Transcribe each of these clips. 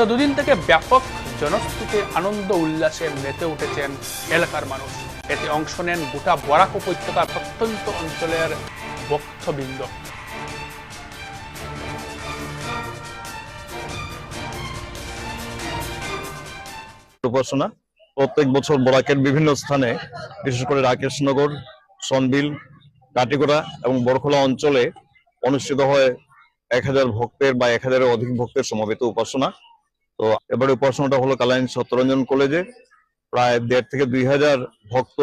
দুদিন থেকে ব্যাপক জনশ্রুতি আনন্দ উল্লাসে মেতে উঠেছেন এলাকার মানুষ। এতে অংশ নেন গোটা বরাক উপত্যকার প্রত্যন্ত অঞ্চলের ভক্তবৃন্দ। উপাসনা প্রত্যেক বছর বরাকের বিভিন্ন স্থানে, বিশেষ করে রাকেশনগর, সনবিল, কাটিগড়া এবং বরখোলা অঞ্চলে অনুষ্ঠিত হয় 1000 ভক্তের বা 1000-এর অধিক ভক্তের সমবেত উপাসনা। তো এবারে উপাসনাটা হলো কালাইন সত্যরঞ্জন কলেজে। প্রায় 1.5 থেকে 2000 ভক্ত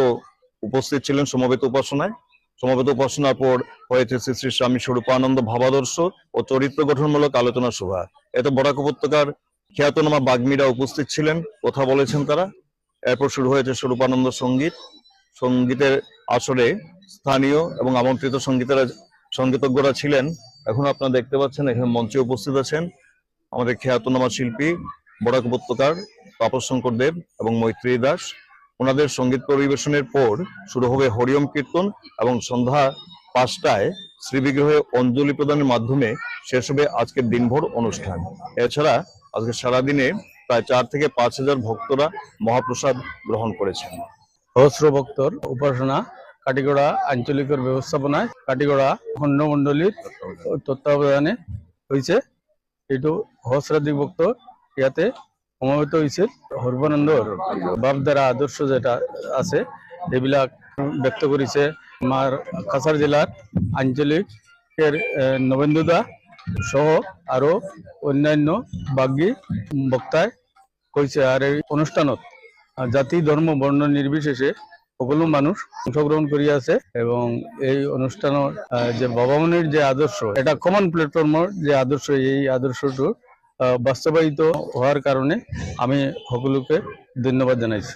উপস্থিত ছিলেন সমবেত উপাসনায়। সমবেত উপাসনার পর হয়েছে শ্রী শ্রী স্বামী স্বরূপানন্দ ভাবাদর্শ ও চরিত্র গঠনমূলক আলোচনা সভা। এতে বরাক উপত্যকার খ্যাতনামা বাগ্মীরা উপস্থিত ছিলেন, কথা বলেছেন তারা। এরপর শুরু হয়েছে স্বরূপানন্দ সঙ্গীতের আসরে স্থানীয় এবং আমন্ত্রিত সঙ্গীতজ্ঞরা ছিলেন। এখন আপনারা দেখতে পাচ্ছেন এখানে মঞ্চে উপস্থিত আছেন আমাদের খ্যাতনামা শিল্পী বরাক উপত্যকার তাপস শঙ্কর দেব এবং মৈত্রী দাস। ওনাদের সঙ্গীত পরিবেশনের পর শুরু হবে হরিওম কীর্তন এবং সন্ধ্যা 5টায় শ্রীবিগ্রহে অঞ্জলি প্রদানের মাধ্যমে শেষ হবে আজকের দিনভর অনুষ্ঠান। এছাড়া আজকে সারাদিনে প্রায় 4 থেকে 5000 ভক্তরা মহাপ্রসাদ গ্রহণ করেছেন। সহস্র ভক্তর উপাসনা কাটিগড়া আঞ্চলিকের ব্যবস্থাপনায় কাটিগড়া খণ্ডমণ্ডলীর তত্ত্বাবধানে হয়েছে। এইটো সহস্রাধিক ভক্ত ইয়াতে সমবেত হয়েছিল। সৰ্বানন্দৰ ভাৱধাৰা আদৰ্শ যেটা আছে সেইবিলাক ব্যক্ত কৰিছে আমাৰ কাছাৰ জিলাৰ আঞ্চলিকের নবেন্দু দা সহ আৰু অন্যান্য বাগ্মী বক্তাই কৈছে। আর এই অনুষ্ঠানত জাতি ধর্ম বর্ণ নির্বিশেষে সকলো মানুষ অংশগ্রহণ কৰি আছে এবং এই অনুষ্ঠানৰ যে ভগৱানৰ যে আদর্শ, এটা কমন প্ল্যাটফর্মৰ যে আদর্শ, এই আদর্শটো বাস্তবায়িত হওয়ার কারণে আমি সকলোকে ধন্যবাদ জানাইছি।